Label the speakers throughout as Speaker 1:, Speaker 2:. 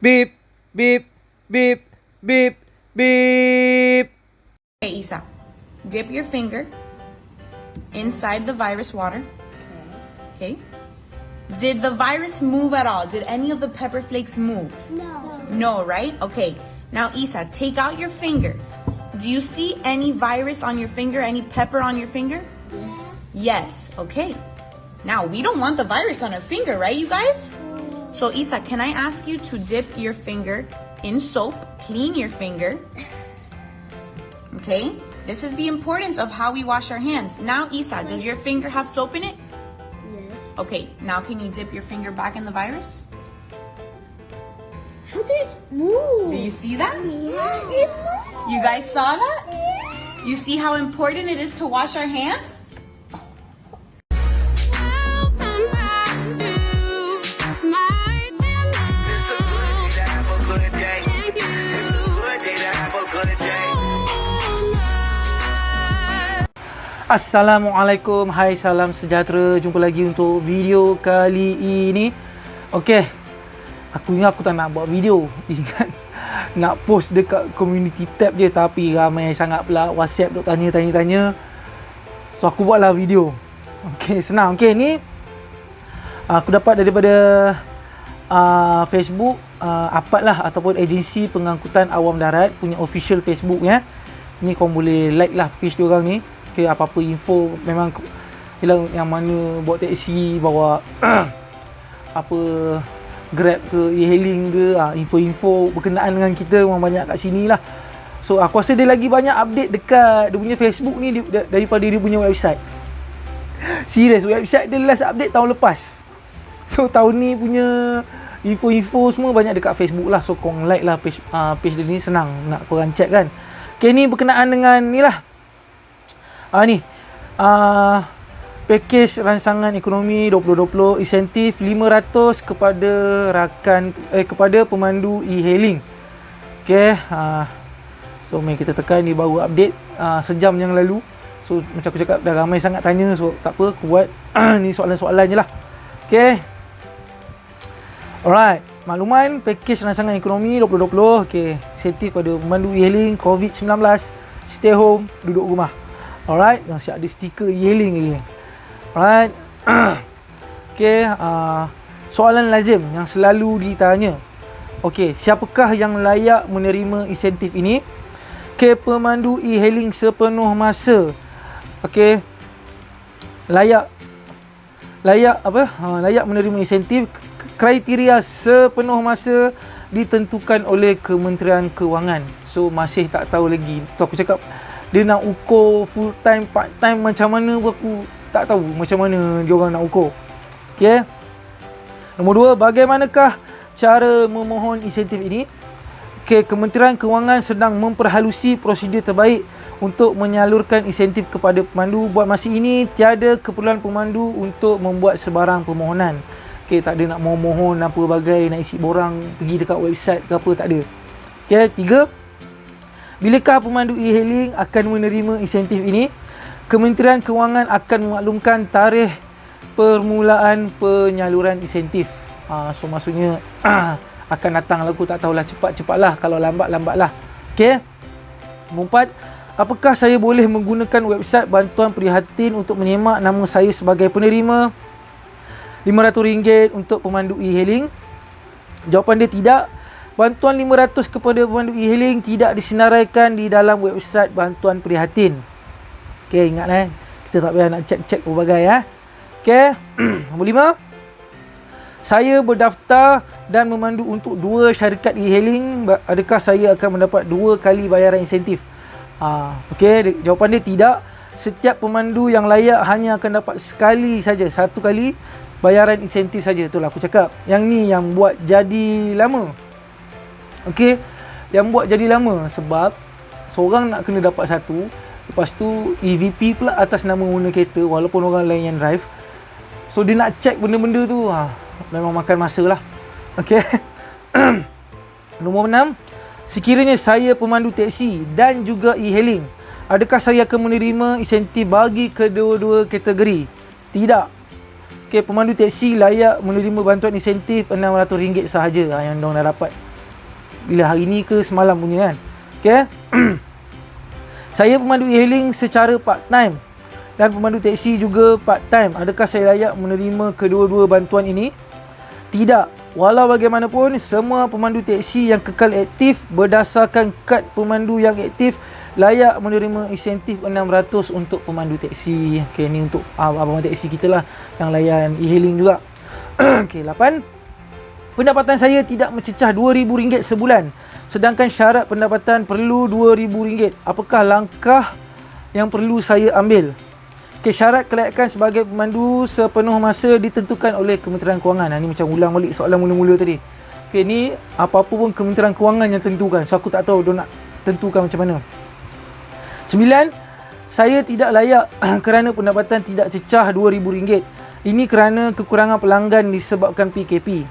Speaker 1: Beep, beep, beep, beep, beep.
Speaker 2: Okay, Isa, dip your finger inside the virus water. Okay. Did the virus move at all? Did any of the pepper flakes move?
Speaker 3: No.
Speaker 2: No, right? Okay. Now, Isa, take out your finger. Do you see any virus on your finger? Any pepper on your finger?
Speaker 3: Yes.
Speaker 2: Yes. Okay. Now, we don't want the virus on our finger, right, you guys? So, Isa, can I ask you to dip your finger in soap, clean your finger? Okay? This is the importance of how we wash our hands. Now, Isa, does your finger have soap in it?
Speaker 3: Yes.
Speaker 2: Okay, now can you dip your finger back in the virus?
Speaker 3: How did it move?
Speaker 2: Do you see that?
Speaker 3: Yeah. It moved.
Speaker 2: You guys saw that?
Speaker 3: Yeah.
Speaker 2: You see how important it is to wash our hands?
Speaker 4: Welcome back to my channel. Thank you.
Speaker 1: Assalamualaikum, hai, salam sejahtera. Jumpa lagi untuk video kali ini. Okey, aku ingat aku tak nak buat video. Ingat nak post dekat community tab je, tapi ramai sangat pula WhatsApp duk tanya. So aku buatlah video. Okey, senang. Okey, ni aku dapat daripada Facebook, Apad lah, ataupun agensi pengangkutan awam darat punya official Facebook ya. Ni korang boleh like lah page diorang ni. Okay, apa-apa info memang yang mana bawa teksi, bawa apa Grab ke, e-hailing ke, info-info berkenaan dengan kita memang banyak kat sini lah. So aku rasa dia lagi banyak update dekat dia punya Facebook ni daripada dia punya website. Serius, website dia last update tahun lepas. So tahun ni punya info-info semua banyak dekat Facebook lah. So korang like lah page dia ni, senang nak korang check kan. Okay, ni berkenaan dengan ni lah. Pakej ransangan ekonomi 2020, insentif 500 kepada kepada pemandu e-hailing. Okey, so mari kita tekan, ni baru update sejam yang lalu. So macam aku cakap dah ramai sangat tanya, so tak apa, aku buat ni soalan-soalan je lah. Okey. Alright, makluman pakej ransangan ekonomi 2020. Okey, insentif kepada pemandu e-hailing COVID-19, stay home, duduk rumah. Alright, masih ada stiker e-hailing lagi. Alright. Okey, soalan lazim yang selalu ditanya. Okey, siapakah yang layak menerima insentif ini? Okey, pemandu e-hailing sepenuh masa. Okey. Layak menerima insentif. Kriteria sepenuh masa ditentukan oleh Kementerian Kewangan. So masih tak tahu lagi. Tu aku cakap dia nak ukur full time, part time macam mana pun aku tak tahu macam mana dia orang nak ukur. Okey. Nombor 2, bagaimanakah cara memohon insentif ini? Okey, Kementerian Kewangan sedang memperhalusi prosedur terbaik untuk menyalurkan insentif kepada pemandu. Buat masa ini tiada keperluan pemandu untuk membuat sebarang permohonan. Okey, tak ada nak mohon apa bagai, nak isi borang pergi dekat website ke apa, tak ada. Okey, 3, bilakah pemandu e-hailing akan menerima insentif ini? Kementerian Kewangan akan memaklumkan tarikh permulaan penyaluran insentif. So maksudnya akan datang lah, aku tak tahulah, cepat-cepatlah, kalau lambat-lambatlah. Okey. Nombor 4, apakah saya boleh menggunakan website bantuan prihatin untuk menyemak nama saya sebagai penerima RM500 untuk pemandu e-hailing? Jawapan dia tidak. Bantuan 500 kepada pemandu e-hailing tidak disenaraikan di dalam website bantuan prihatin. Okey, ingat kita tak payah nak cek-cek pelbagai ya. Okey. Nombor 5, saya berdaftar dan memandu untuk 2 syarikat e-hailing. Adakah saya akan mendapat 2 kali bayaran insentif? Okey, jawapan dia tidak. Setiap pemandu yang layak hanya akan dapat sekali saja, 1 kali bayaran insentif saja. Itulah aku cakap. Yang ni yang buat jadi lama. Okey, yang buat jadi lama sebab seorang nak kena dapat 1, lepas tu EVP pula atas nama owner kereta walaupun orang lain yang drive. So dia nak check benda-benda tu, memang makan masa lah. Okey. Nombor 6, sekiranya saya pemandu teksi dan juga e-hailing, adakah saya akan menerima insentif bagi kedua-dua kategori? Tidak. Okey, pemandu teksi layak menerima bantuan insentif RM600 sahaja yang diorang dah dapat. bila hari ni ke semalam punya kan. Okay. Saya pemandu e-hailing secara part time dan pemandu teksi juga part time. Adakah saya layak menerima kedua-dua bantuan ini? Tidak. Walau bagaimanapun, semua pemandu teksi yang kekal aktif berdasarkan kad pemandu yang aktif layak menerima insentif 600 untuk pemandu teksi. Okay, ni untuk abang teksi kita lah yang layan e-hailing juga. Okay, 8. Pendapatan saya tidak mencecah RM2,000 sebulan. Sedangkan syarat pendapatan perlu RM2,000. Apakah langkah yang perlu saya ambil? Okay, syarat kelayakan sebagai pemandu sepenuh masa ditentukan oleh Kementerian Kewangan. Ni macam ulang balik soalan mula-mula tadi. Okay, ni apa-apa pun Kementerian Kewangan yang tentukan. So aku tak tahu dia nak tentukan macam mana. 9. Saya tidak layak kerana pendapatan tidak cecah RM2,000. Ini kerana kekurangan pelanggan disebabkan PKP.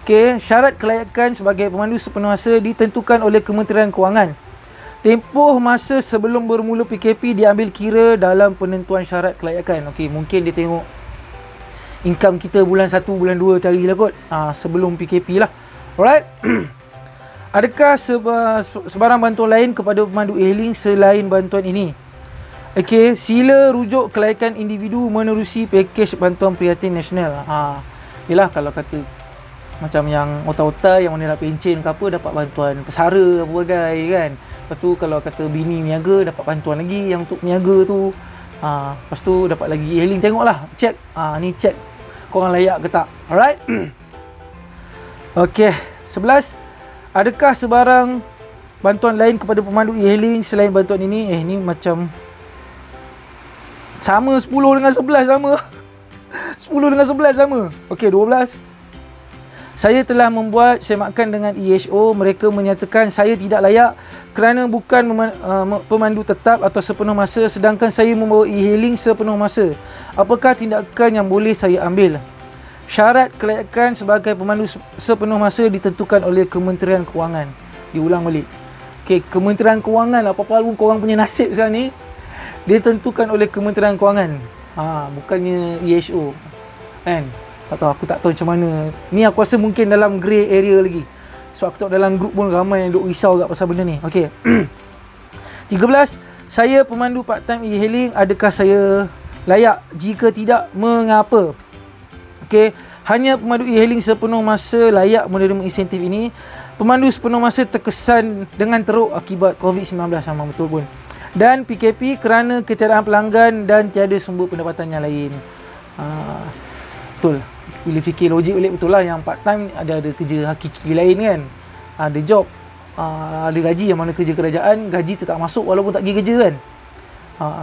Speaker 1: Okay, syarat kelayakan sebagai pemandu sepenuh masa ditentukan oleh Kementerian Kewangan. Tempoh masa sebelum bermula PKP diambil kira dalam penentuan syarat kelayakan. Okey, mungkin dia tengok income kita bulan 1, bulan 2 carilah kot. Sebelum PKP lah. Alright. Adakah sebarang bantuan lain kepada pemandu e-hailing selain bantuan ini? Okey, sila rujuk kelayakan individu menerusi pakej bantuan prihatin nasional. Yalah, kalau kata macam yang otak-otak yang mana nak pencen ke apa, dapat bantuan pesara apa bagai kan. Lepas tu kalau kata bini niaga, dapat bantuan lagi yang untuk niaga tu. Lepas tu dapat lagi e-hailing, tengoklah, check. Ni check korang layak ke tak. Alright. Okey, 11. Adakah sebarang bantuan lain kepada pemandu e-hailing selain bantuan ini? Ni macam sama, 10 dengan 11 sama. 10 dengan 11 sama. Okey, 12. Saya telah membuat semakan dengan EHO. Mereka menyatakan saya tidak layak kerana bukan pemandu tetap atau sepenuh masa, sedangkan saya membawa e-hailing sepenuh masa. Apakah tindakan yang boleh saya ambil? Syarat kelayakan sebagai pemandu sepenuh masa ditentukan oleh Kementerian Kewangan. Diulang balik. Okay, Kementerian Kewangan, apa-apa pun korang punya nasib sekarang ni, ditentukan oleh Kementerian Kewangan. Bukannya EHO. Kan? Tak tahu, aku tak tahu macam mana. Ni aku rasa mungkin dalam grey area lagi. Sebab aku tahu dalam grup pun ramai yang duk risau kat pasal benda ni. Okey. 13. Saya pemandu part-time e-hailing. Adakah saya layak? Jika tidak, mengapa? Okey. Hanya pemandu e-hailing sepenuh masa layak menerima insentif ini. Pemandu sepenuh masa terkesan dengan teruk akibat COVID-19. Sama betul pun. Dan PKP kerana ketiadaan pelanggan dan tiada sumber pendapatan yang lain. Betul. Bila fikir logik balik, betul lah yang part time ada kerja hakiki lain kan. Ada job, ada gaji, yang mana kerja kerajaan gaji tetap masuk walaupun tak pergi kerja kan.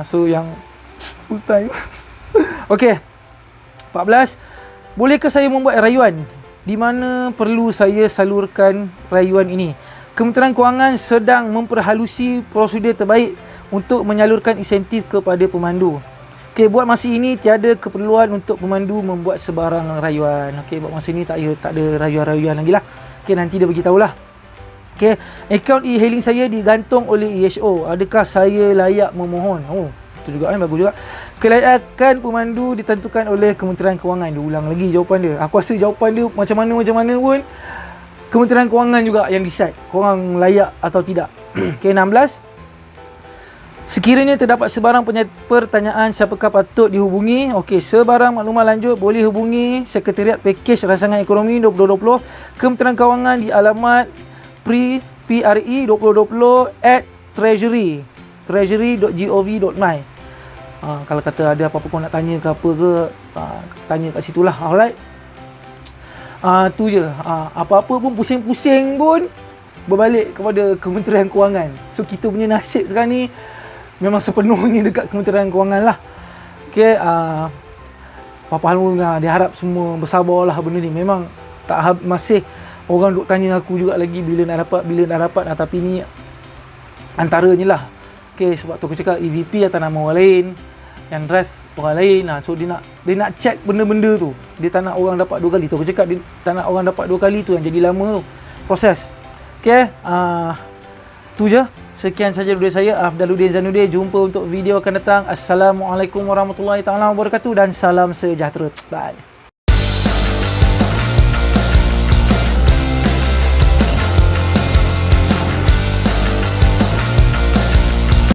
Speaker 1: So yang full time. Okey. 14. Bolehkah saya membuat rayuan? Di mana perlu saya salurkan rayuan ini? Kementerian Kewangan sedang memperhalusi prosedur terbaik untuk menyalurkan insentif kepada pemandu. Okey, buat masa ini tiada keperluan untuk pemandu membuat sebarang rayuan. Okey, buat masa ini tak ada rayuan-rayuan lagi lah. Okey, nanti dia beritahulah. Okey, akaun e-hailing saya digantung oleh EHO. Adakah saya layak memohon? Betul juga kan, bagus juga. Kelayakan pemandu ditentukan oleh Kementerian Kewangan. Dia ulang lagi jawapan dia. Aku rasa jawapan dia macam mana pun Kementerian Kewangan juga yang decide korang layak atau tidak. Okey, 16. Sekiranya terdapat sebarang pertanyaan siapakah patut dihubungi? Okey, sebarang maklumat lanjut boleh hubungi Sekretariat Pakej Rancangan Ekonomi 2020 Kementerian Kewangan di alamat treasury.gov.my. Kalau kata ada apa-apa kau nak tanya ke apa ke, tanya kat situlah. Alright. Tu je. Apa-apa pun pusing-pusing pun berbalik kepada Kementerian Kewangan. So kita punya nasib sekarang ni memang sepenuhnya dekat Kementerian Kewangan lah. Okay, apa-apa hal pun dia harap semua bersabarlah benda ni. Memang tak masih orang duk tanya aku juga lagi bila nak dapat. Tapi ni antaranya lah. Okay, sebab tu aku cakap EVP atas nama orang lain, yang drive orang lain. So dia nak check benda-benda tu. Dia tak nak orang dapat 2 kali. Tu aku cakap dia tak nak orang dapat 2 kali tu yang jadi lama tu proses. Okay, tu je. Sekian saja video saya, Afdaluddin Zainuddin. Jumpa untuk video akan datang. Assalamualaikum warahmatullahi taala wabarakatuh dan salam sejahtera. Bye.